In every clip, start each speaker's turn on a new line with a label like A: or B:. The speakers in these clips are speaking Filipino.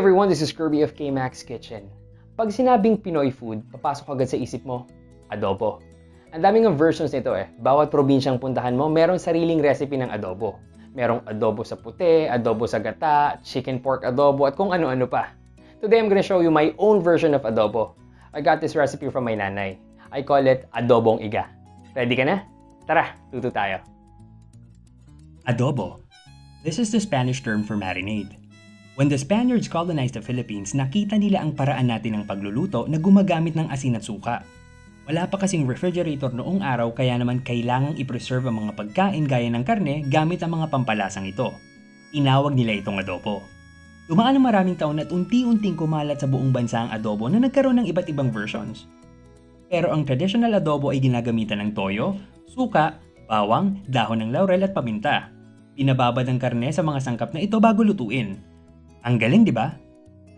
A: everyone, this is Kirby of KMACS Kitchen. Pag sinabing Pinoy food, papasok agad sa isip mo, adobo. Ang daming ng versions nito eh. Bawat probinsyang puntahan mo, merong sariling recipe ng adobo. Merong adobo sa puti, adobo sa gata, chicken pork adobo, at kung ano-ano pa. Today, I'm gonna show you my own version of adobo. I got this recipe from my nanay. I call it Adobong Iga. Ready ka na? Tara, luto tayo.
B: Adobo. This is the Spanish term for marinade. When the Spaniards colonized the Philippines, nakita nila ang paraan natin ng pagluluto na gumagamit ng asin at suka. Wala pa kasing refrigerator noong araw kaya naman kailangang i-preserve ang mga pagkain gaya ng karne gamit ang mga pampalasang ito. Inawag nila itong adobo. Dumaan ang maraming taon at unti-unting kumalat sa buong bansa ang adobo na nagkaroon ng iba't ibang versions. Pero ang traditional adobo ay ginagamitan ng toyo, suka, bawang, dahon ng laurel at paminta. Pinababad ang karne sa mga sangkap na ito bago lutuin. Ang galing, di ba?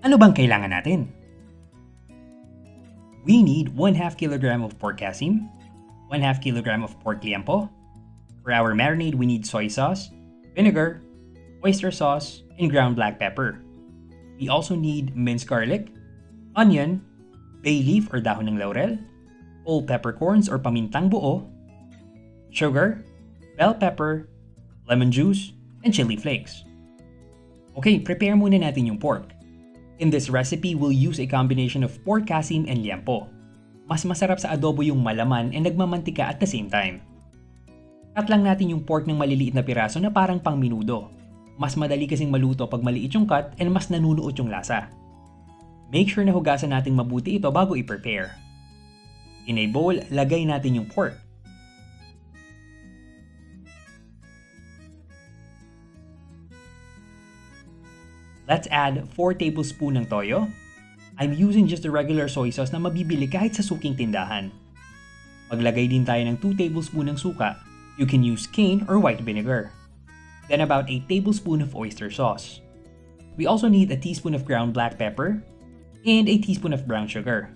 B: Ano bang kailangan natin? We need 1/2 kilogram of Pork Kasim, 1/2 kilogram of Pork Liempo. For our marinade, we need soy sauce, vinegar, oyster sauce, and ground black pepper. We also need minced garlic, onion, bay leaf or dahon ng laurel, whole peppercorns or pamintang buo, sugar, bell pepper, lemon juice, and chili flakes. Okay, prepare muna natin yung pork. In this recipe, we'll use a combination of Pork Kasim and Liempo. Mas masarap sa adobo yung malaman and nagmamantika at the same time. Cut lang natin yung pork ng maliliit na piraso na parang pang minudo. Mas madali kasing maluto pag maliit yung cut and mas nanunuot yung lasa. Make sure na hugasan natin mabuti ito bago i-prepare. In a bowl, lagay natin yung pork. Let's add 4 tablespoons ng toyo. I'm using just the regular soy sauce na mabibili kahit sa suking tindahan. Maglagay din tayo ng 2 tablespoons ng suka. You can use cane or white vinegar. Then about a tablespoon of oyster sauce. We also need a teaspoon of ground black pepper and a teaspoon of brown sugar.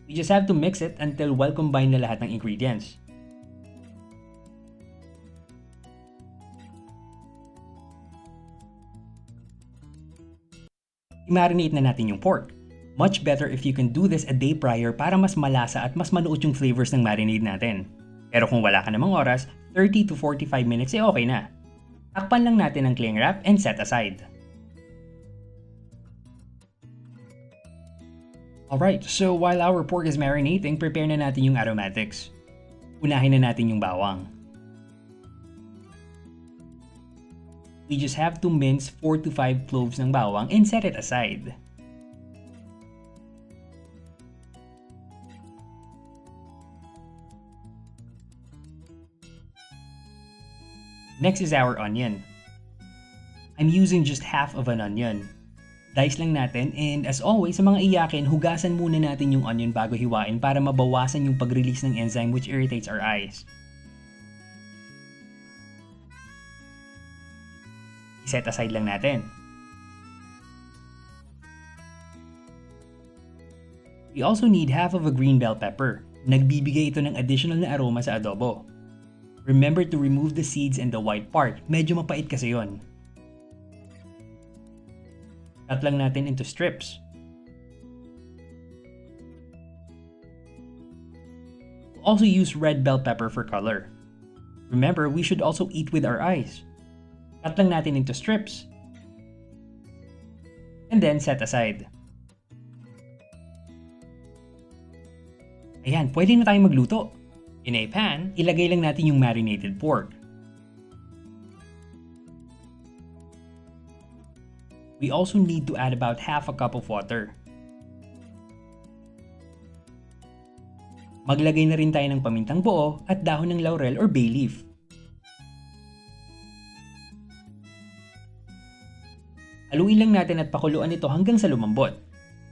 B: We just have to mix it until well combined na lahat ng ingredients. I-marinate na natin yung pork. Much better if you can do this a day prior para mas malasa at mas manuot yung flavors ng marinade natin. Pero kung wala ka namang oras, 30 to 45 minutes ay okay na. Takpan lang natin ang cling wrap and set aside. Alright, so while our pork is marinating, prepare na natin yung aromatics. Unahin na natin yung bawang. We just have to mince 4 to 5 cloves ng bawang and set it aside. Next is our onion. I'm using just half of an onion. Dice lang natin and as always sa mga iyakin, hugasan muna natin yung onion bago hiwain para mabawasan yung pag-release ng enzyme which irritates our eyes. I-set aside lang natin. We also need half of a green bell pepper. Nagbibigay ito ng additional na aroma sa adobo. Remember to remove the seeds and the white part. Medyo mapait kasi yon. Cut lang natin into strips. We'll also use red bell pepper for color. Remember, we should also eat with our eyes. Cut lang natin into strips. And then set aside. Ayan, pwede na tayong magluto. In a pan, ilagay lang natin yung marinated pork. We also need to add about half a cup of water. Maglagay na rin tayo ng pamintang buo at dahon ng laurel or bay leaf. Haluin lang natin at pakuluan ito hanggang sa lumambot.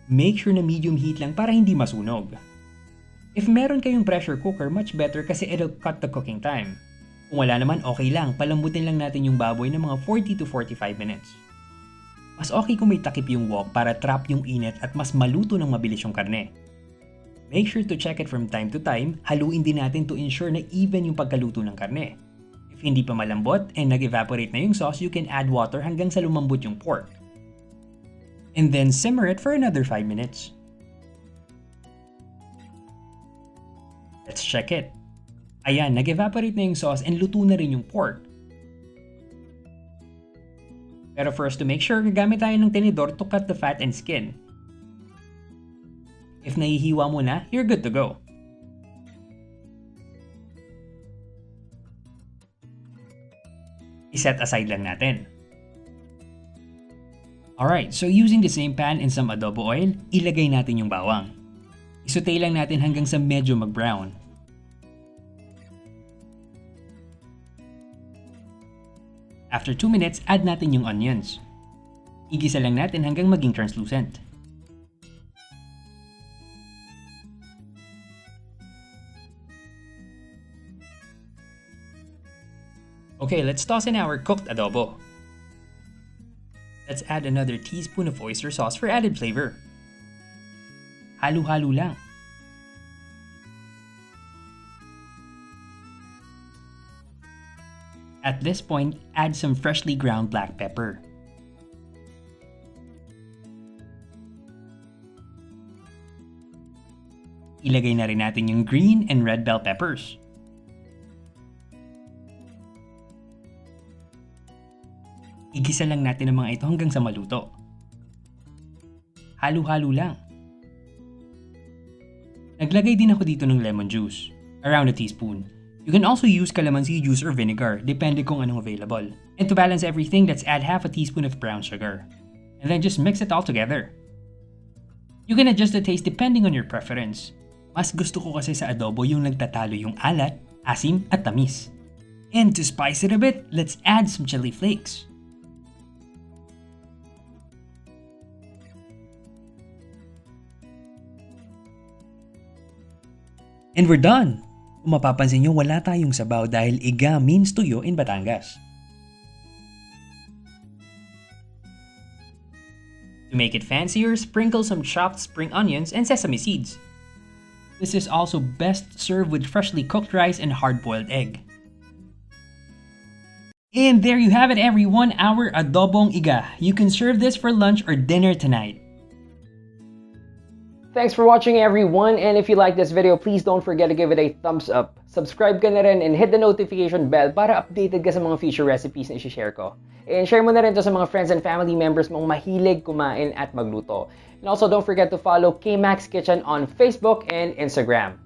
B: Make sure na medium heat lang para hindi masunog. If meron kayong pressure cooker, much better kasi it'll cut the cooking time. Kung wala naman, okay lang. Palambutin lang natin yung baboy ng mga 40 to 45 minutes. Mas okay kung may takip yung wok para trap yung init at mas maluto ng mabilis yung karne. Make sure to check it from time to time. Haluin din natin to ensure na even yung pagkaluto ng karne. If If hindi pa malambot and nag-evaporate na yung sauce, you can add water hanggang sa lumambot yung pork. And then simmer it for another 5 minutes. Let's check it. Ayan, nag-evaporate na yung sauce and luto na rin yung pork. Pero for us to make sure, gagamit tayo ng tinidor to cut the fat and skin. If nahihiwa mo na, you're good to go. I-set aside lang natin. Alright, so using the same pan and some adobo oil, ilagay natin yung bawang. Isutay lang natin hanggang sa medyo mag-brown. After 2 minutes, add natin yung onions. Igisa lang natin hanggang maging translucent. Okay, let's toss in our cooked adobo. Let's add another teaspoon of oyster sauce for added flavor. Halo-halo lang. At this point, add some freshly ground black pepper. Ilagay na rin natin yung green and red bell peppers. Igisa lang natin ang mga ito hanggang sa maluto. Halo-halo lang. Naglagay din ako dito ng lemon juice, around a teaspoon. You can also use calamansi juice or vinegar, depende kung anong available. And to balance everything, let's add half a teaspoon of brown sugar. And then just mix it all together. You can adjust the taste depending on your preference. Mas gusto ko kasi sa adobo yung nagtatalo yung alat, asim, at tamis. And to spice it a bit, let's add some chili flakes. And we're done! Kung mapapansin nyo, wala tayong sabaw dahil iga means tuyo in Batangas. To make it fancier, sprinkle some chopped spring onions and sesame seeds. This is also best served with freshly cooked rice and hard-boiled egg. And there you have it everyone, our Adobong Iga. You can serve this for lunch or dinner tonight.
A: Thanks for watching everyone, and if you like this video, please don't forget to give it a thumbs up. Subscribe ka na rin and hit the notification bell para updated ka sa mga future recipes na i-share ko. And share mo na rin to sa mga friends and family members mong mahilig kumain at magluto. And also don't forget to follow KMACS Kitchen on Facebook and Instagram.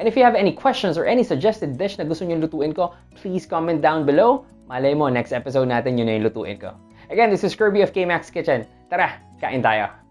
A: And if you have any questions or any suggested dish na gusto nyo lutuin ko, please comment down below. Malay mo, next episode natin yun na yung lutuin ko. Again, this is Kirby of KMACS Kitchen. Tara, kain tayo!